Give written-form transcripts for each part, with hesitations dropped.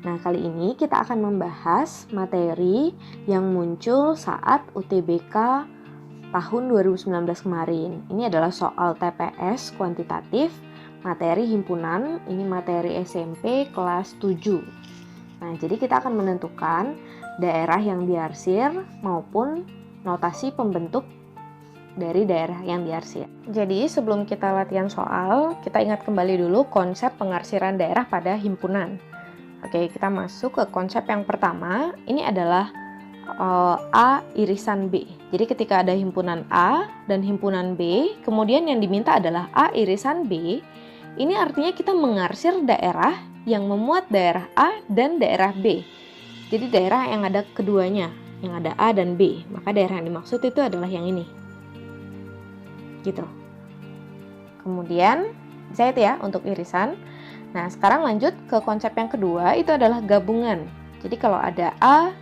Nah, kali ini kita akan membahas materi yang muncul saat UTBK tahun 2019 kemarin. Ini adalah soal TPS kuantitatif, materi himpunan, ini materi SMP kelas 7. Nah, jadi kita akan menentukan daerah yang diarsir maupun notasi pembentuk dari daerah yang diarsir. Jadi, sebelum kita latihan soal, kita ingat kembali dulu konsep pengarsiran daerah pada himpunan. Oke, kita masuk ke konsep yang pertama. Ini adalah A irisan B. Jadi ketika ada himpunan A dan himpunan B, kemudian yang diminta adalah A irisan B. Ini artinya kita mengarsir daerah yang memuat daerah A dan daerah B. Jadi daerah yang ada keduanya, yang ada A dan B. Maka daerah yang dimaksud itu adalah yang ini. Gitu. Kemudian, bisa itu ya untuk irisan. Nah, sekarang lanjut ke konsep yang kedua, itu adalah gabungan. Jadi kalau ada A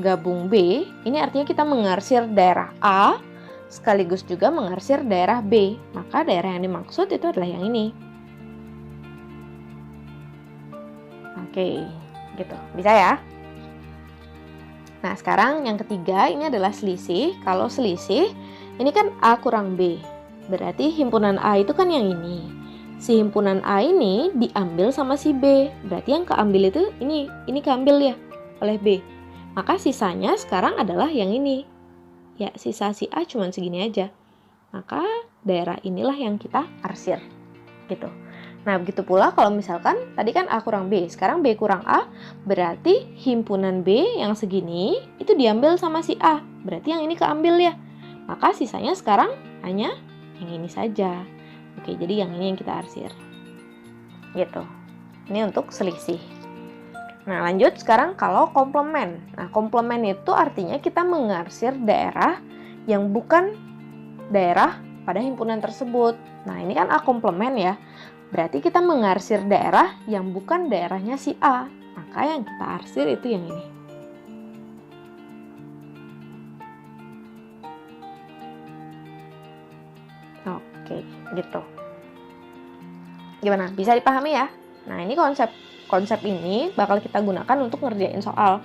gabung B, ini artinya kita mengarsir daerah A sekaligus juga mengarsir daerah B. Maka daerah yang dimaksud itu adalah yang ini. Oke, gitu. Bisa ya? Nah, sekarang yang ketiga ini adalah selisih. Kalau selisih, ini kan A kurang B. Berarti himpunan A itu kan yang ini. Si himpunan A ini diambil sama si B. Berarti yang keambil itu ini keambil ya oleh B. Maka sisanya sekarang adalah yang ini. Ya, sisa si A cuma segini aja. Maka daerah inilah yang kita arsir. Gitu. Nah, begitu pula kalau misalkan tadi kan A kurang B, sekarang B kurang A, berarti himpunan B yang segini itu diambil sama si A. Berarti yang ini keambil ya. Maka sisanya sekarang hanya yang ini saja. Oke, jadi yang ini yang kita arsir. Gitu. Ini untuk selisih. Nah, lanjut sekarang kalau komplement. Nah, komplement itu artinya kita mengarsir daerah yang bukan daerah pada himpunan tersebut. Nah, ini kan A komplement ya. Berarti kita mengarsir daerah yang bukan daerahnya si A. Maka yang kita arsir itu yang ini. Oke, gitu. Gimana? Bisa dipahami ya? Nah, ini konsep ini bakal kita gunakan untuk ngerjain soal.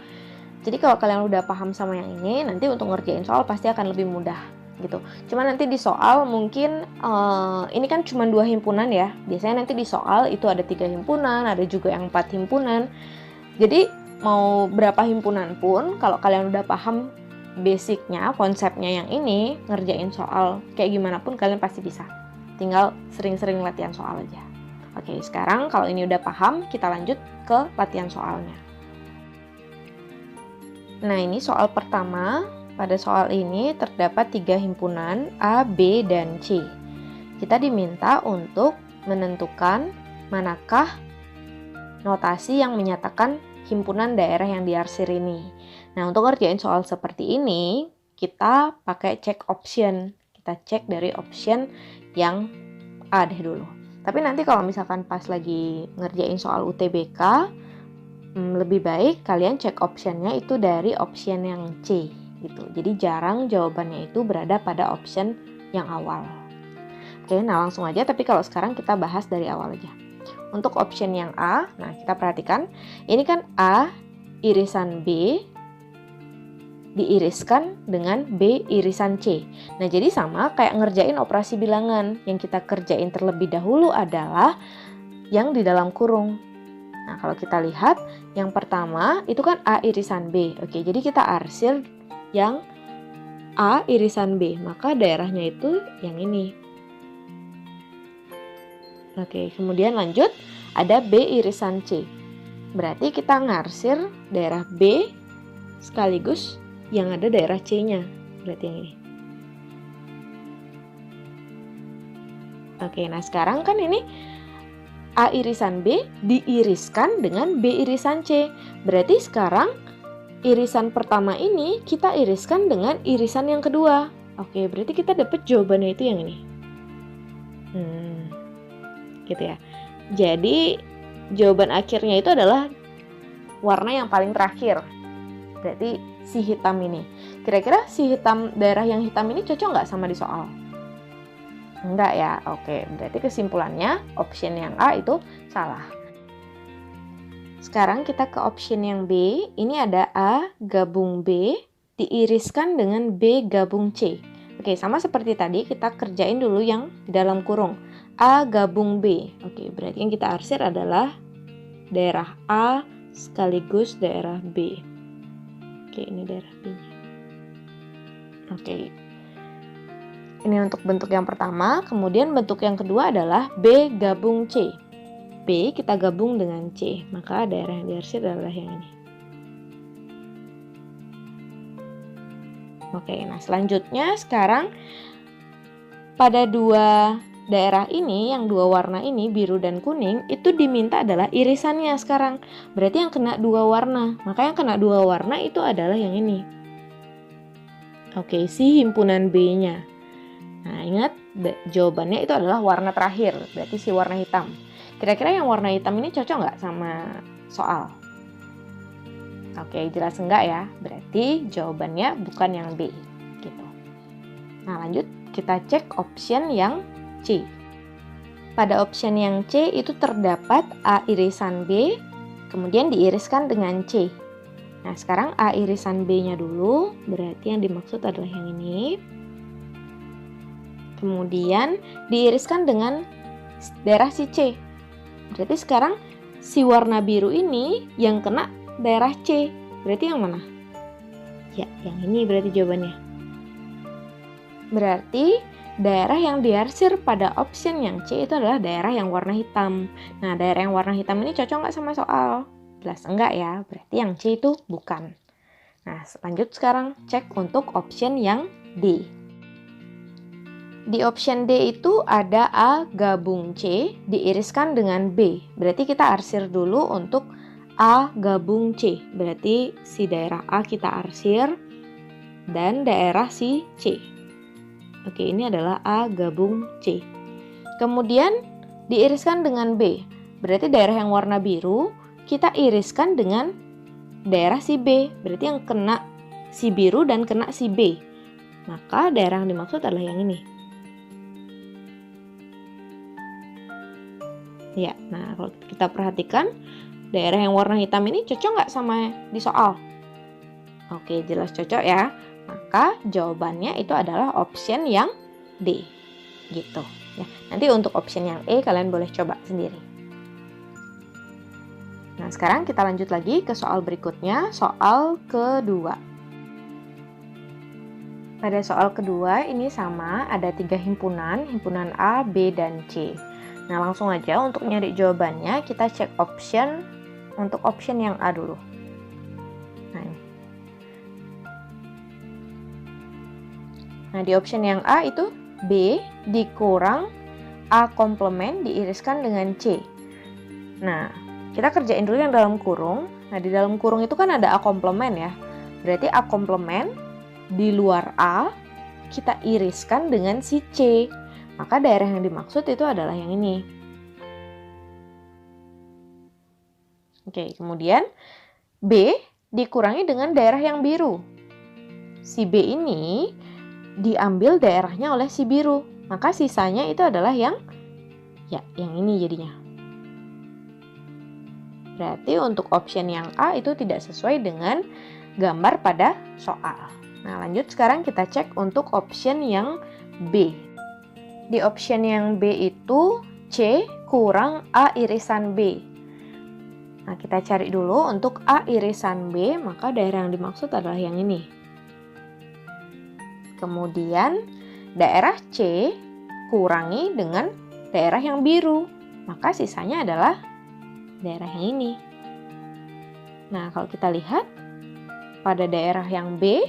Jadi kalau kalian udah paham sama yang ini, nanti untuk ngerjain soal pasti akan lebih mudah gitu. Cuma nanti di soal mungkin ini kan cuma 2 himpunan ya. Biasanya nanti di soal itu ada 3 himpunan, ada juga yang 4 himpunan. Jadi mau berapa himpunan pun kalau kalian udah paham basicnya, konsepnya yang ini, ngerjain soal kayak gimana pun kalian pasti bisa. Tinggal sering-sering latihan soal aja. Oke, sekarang kalau ini udah paham, kita lanjut ke latihan soalnya. Nah, ini soal pertama. Pada soal ini terdapat 3 himpunan A, B, dan C. Kita diminta untuk menentukan manakah notasi yang menyatakan himpunan daerah yang diarsir ini. Nah, untuk ngerjain soal seperti ini, kita pakai check option. Kita cek dari option yang A deh dulu. Tapi nanti kalau misalkan pas lagi ngerjain soal UTBK, lebih baik kalian cek optionnya itu dari option yang C gitu. Jadi jarang jawabannya itu berada pada option yang awal. Oke, nah langsung aja. Tapi kalau sekarang kita bahas dari awal aja. Untuk option yang A, nah kita perhatikan. Ini kan A irisan B diiriskan dengan B irisan C. Nah, jadi sama kayak ngerjain operasi bilangan. Yang kita kerjain terlebih dahulu adalah yang di dalam kurung. Nah, kalau kita lihat, yang pertama itu kan A irisan B. Oke, jadi kita arsir yang A irisan B. Maka daerahnya itu yang ini. Oke, kemudian lanjut, ada B irisan C. Berarti kita ngarsir daerah B sekaligus yang ada daerah C-nya, berarti yang ini. Oke, nah sekarang kan ini A irisan B diiriskan dengan B irisan C. Berarti sekarang irisan pertama ini kita iriskan dengan irisan yang kedua. Oke, berarti kita dapat jawabannya itu yang ini. Gitu ya. Jadi jawaban akhirnya itu adalah warna yang paling terakhir. Berarti si hitam ini. Kira-kira si hitam, daerah yang hitam ini cocok nggak sama di soal? Enggak ya? Oke, berarti kesimpulannya option yang A itu salah. Sekarang kita ke option yang B. Ini ada A gabung B diiriskan dengan B gabung C. Oke, sama seperti tadi kita kerjain dulu yang di dalam kurung. A gabung B. Oke, berarti yang kita arsir adalah daerah A sekaligus daerah B. Oke, ini daerah B-nya. Oke. Ini untuk bentuk yang pertama, kemudian bentuk yang kedua adalah B gabung C. B kita gabung dengan C, maka daerah yang diarsir adalah yang ini. Oke, nah selanjutnya sekarang pada dua daerah ini, yang dua warna ini, biru dan kuning, itu diminta adalah irisannya sekarang. Berarti yang kena dua warna, maka yang kena dua warna itu adalah yang ini. Oke, si himpunan B-nya. Nah, ingat jawabannya itu adalah warna terakhir, berarti si warna hitam. Kira-kira yang warna hitam ini cocok nggak sama soal? Oke, jelas enggak ya? Berarti jawabannya bukan yang B. Gitu. Nah, lanjut kita cek option yang C. Pada option yang C itu terdapat A irisan B, kemudian diiriskan dengan C. Nah, sekarang A irisan B-nya dulu, berarti yang dimaksud adalah yang ini. Kemudian diiriskan dengan daerah si C. Berarti sekarang si warna biru ini yang kena daerah C. Berarti yang mana? Ya, yang ini berarti jawabannya. Berarti daerah yang diarsir pada option yang C itu adalah daerah yang warna hitam. Nah, daerah yang warna hitam ini cocok nggak sama soal? Jelas enggak ya, berarti yang C itu bukan. Nah, lanjut sekarang cek untuk option yang D. Di option D itu ada A gabung C diiriskan dengan B. Berarti kita arsir dulu untuk A gabung C. Berarti si daerah A kita arsir dan daerah si C. Oke, ini adalah A gabung C. Kemudian diiriskan dengan B. Berarti daerah yang warna biru kita iriskan dengan daerah si B. Berarti yang kena si biru dan kena si B. Maka daerah yang dimaksud adalah yang ini. Ya, nah kalau kita perhatikan daerah yang warna hitam ini cocok nggak sama di soal? Oke, jelas cocok ya. Maka jawabannya itu adalah option yang D. Gitu. Ya, nanti untuk option yang E kalian boleh coba sendiri. Nah, sekarang kita lanjut lagi ke soal berikutnya, soal kedua. Pada soal kedua ini sama, ada 3 himpunan, himpunan A, B, dan C. Nah, langsung aja untuk nyari jawabannya, kita cek option untuk option yang A dulu. Nah, ini. Nah, di option yang A itu B dikurang A komplement diiriskan dengan C. Nah, kita kerjain dulu yang dalam kurung. Nah, di dalam kurung itu kan ada A komplement ya. Berarti A komplement di luar A kita iriskan dengan si C. Maka daerah yang dimaksud itu adalah yang ini. Oke, kemudian B dikurangi dengan daerah yang biru. Si B ini diambil daerahnya oleh si biru. Maka sisanya itu adalah yang ini jadinya. Berarti untuk option yang A itu tidak sesuai dengan gambar pada soal. Nah, lanjut sekarang kita cek untuk option yang B. Di option yang B itu C kurang A irisan B. Nah, kita cari dulu untuk A irisan B, maka daerah yang dimaksud adalah yang ini. Kemudian daerah C kurangi dengan daerah yang biru, maka sisanya adalah daerah yang ini. Nah, kalau kita lihat pada daerah yang B,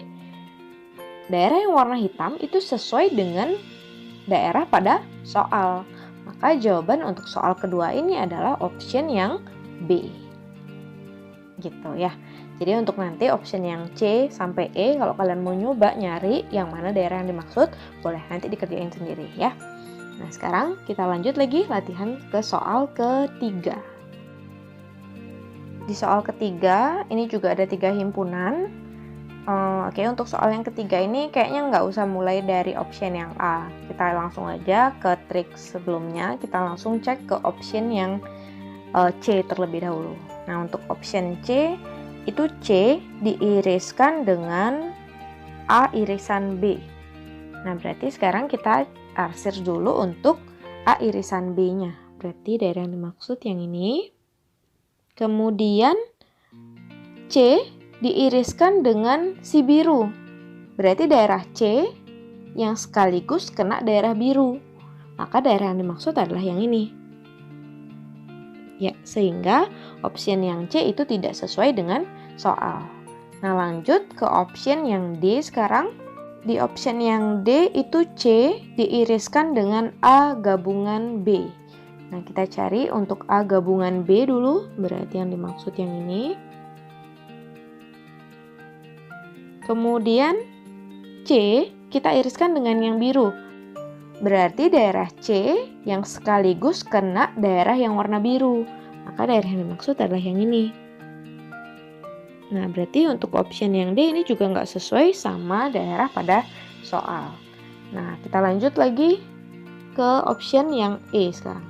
daerah yang warna hitam itu sesuai dengan daerah pada soal. Maka jawaban untuk soal kedua ini adalah option yang B. Gitu ya. Jadi untuk nanti option yang C sampai E, kalau kalian mau nyoba nyari yang mana daerah yang dimaksud, boleh nanti dikerjain sendiri ya. Nah, sekarang kita lanjut lagi latihan ke soal ketiga. Di soal ketiga, ini juga ada 3 himpunan. Oke, untuk soal yang ketiga ini kayaknya nggak usah mulai dari option yang A. Kita langsung aja ke trik sebelumnya, kita langsung cek ke option yang C terlebih dahulu. Nah, untuk option C, itu C diiriskan dengan A irisan B. Nah, berarti sekarang kita arsir dulu untuk A irisan B-nya. Berarti daerah yang dimaksud yang ini. Kemudian C diiriskan dengan si biru. Berarti daerah C yang sekaligus kena daerah biru. Maka daerah yang dimaksud adalah yang ini. Ya, sehingga option yang C itu tidak sesuai dengan soal. Nah, lanjut ke option yang D sekarang. Di option yang D itu C diiriskan dengan A gabungan B. Nah, kita cari untuk A gabungan B dulu, berarti yang dimaksud yang ini. Kemudian C kita iriskan dengan yang biru. Berarti daerah C yang sekaligus kena daerah yang warna biru. Maka daerah yang dimaksud adalah yang ini. Nah, berarti untuk option yang D ini juga nggak sesuai sama daerah pada soal. Nah, kita lanjut lagi ke option yang E sekarang.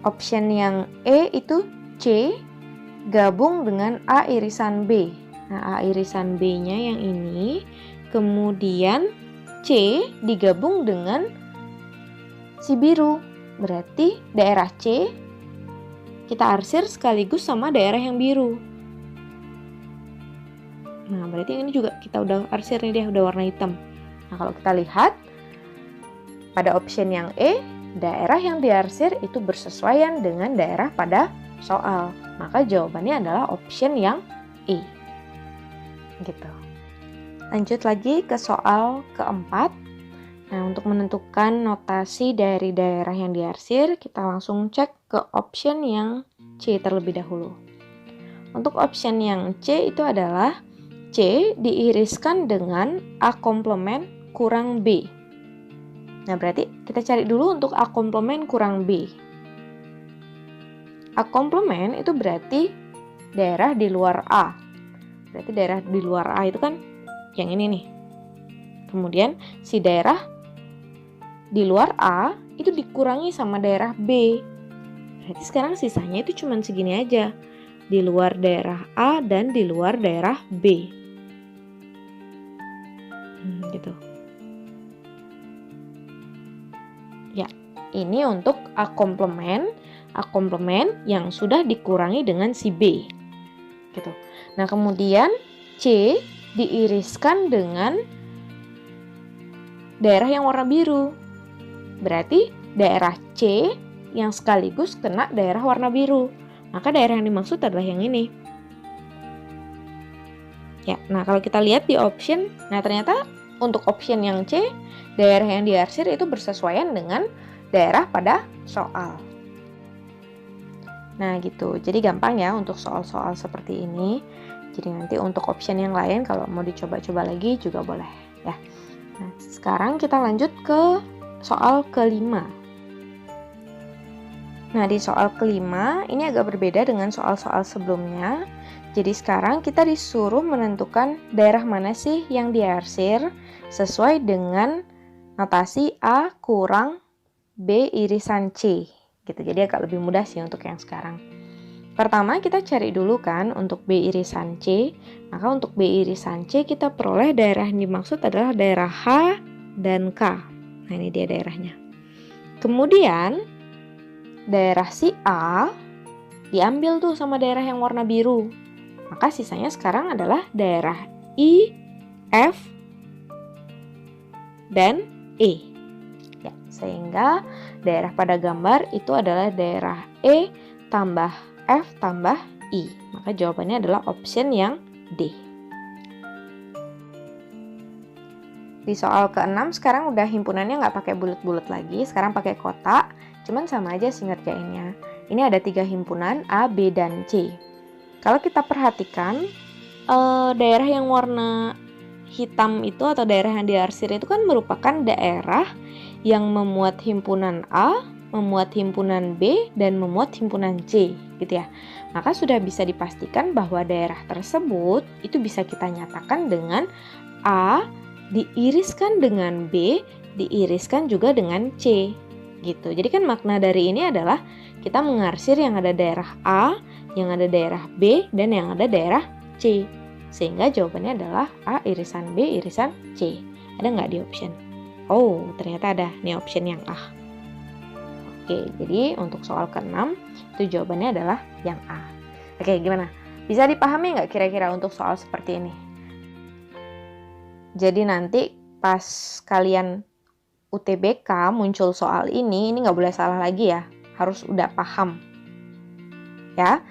Option yang E itu C gabung dengan A irisan B. Nah, A irisan B-nya yang ini. Kemudian C digabung dengan si biru. Berarti daerah C kita arsir sekaligus sama daerah yang biru. Nah, berarti ini juga kita udah arsir nih, dia udah warna hitam. Nah, kalau kita lihat pada option yang E, daerah yang diarsir itu bersesuaian dengan daerah pada soal. Maka jawabannya adalah option yang E. Gitu. Lanjut lagi ke soal keempat. Nah, untuk menentukan notasi dari daerah yang diarsir, kita langsung cek ke option yang C terlebih dahulu. Untuk option yang C itu adalah C diiriskan dengan A komplement kurang B. Nah, berarti kita cari dulu untuk A komplement kurang B. A komplement itu berarti daerah di luar A. Berarti daerah di luar A itu kan yang ini nih. Kemudian si daerah di luar A itu dikurangi sama daerah B. Berarti sekarang sisanya itu cuma segini aja. Di luar daerah A dan di luar daerah B. Gitu. Ya, ini untuk A komplement yang sudah dikurangi dengan si B. Gitu. Nah, kemudian C diiriskan dengan daerah yang warna biru. Berarti daerah C yang sekaligus kena daerah warna biru. Maka daerah yang dimaksud adalah yang ini. Ya, nah kalau kita lihat di option, nah ternyata untuk option yang C, daerah yang diarsir itu bersesuaian dengan daerah pada soal. Nah gitu, jadi gampang ya untuk soal-soal seperti ini. Jadi nanti untuk option yang lain kalau mau dicoba-coba lagi juga boleh ya. Nah, sekarang kita lanjut ke soal kelima. Nah, di soal kelima ini agak berbeda dengan soal-soal sebelumnya. Jadi sekarang kita disuruh menentukan daerah mana sih yang diarsir sesuai dengan notasi A kurang B irisan C. Gitu. Jadi agak lebih mudah sih untuk yang sekarang. Pertama kita cari dulu kan untuk B irisan C. Maka untuk B irisan C kita peroleh daerah yang dimaksud adalah daerah H dan K. Nah, ini dia daerahnya. Kemudian daerah si A diambil tuh sama daerah yang warna biru. Maka sisanya sekarang adalah daerah I, F, dan E. Ya, sehingga daerah pada gambar itu adalah daerah E tambah F tambah I. Maka jawabannya adalah option yang D. Di soal ke-6 sekarang udah himpunannya nggak pakai bulat-bulat lagi, sekarang pakai kotak. Cuman sama aja sih ngerjainnya. Ini ada 3 himpunan A, B, dan C. Kalau kita perhatikan daerah yang warna hitam itu atau daerah yang diarsir itu kan merupakan daerah yang memuat himpunan A, memuat himpunan B, dan memuat himpunan C gitu ya. Maka sudah bisa dipastikan bahwa daerah tersebut itu bisa kita nyatakan dengan A diiriskan dengan B, diiriskan juga dengan C gitu. Jadi kan makna dari ini adalah kita mengarsir yang ada daerah A, yang ada daerah B, dan yang ada daerah C. Sehingga jawabannya adalah A irisan B irisan C. Ada nggak di option? Oh, ternyata ada. Ini option yang A. Oke, jadi untuk soal ke-6, itu jawabannya adalah yang A. Oke, gimana? Bisa dipahami nggak kira-kira untuk soal seperti ini? Jadi nanti pas kalian UTBK muncul soal ini nggak boleh salah lagi ya. Harus udah paham. Ya.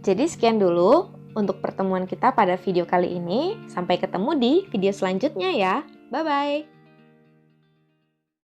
Jadi sekian dulu untuk pertemuan kita pada video kali ini. Sampai ketemu di video selanjutnya ya. Bye-bye.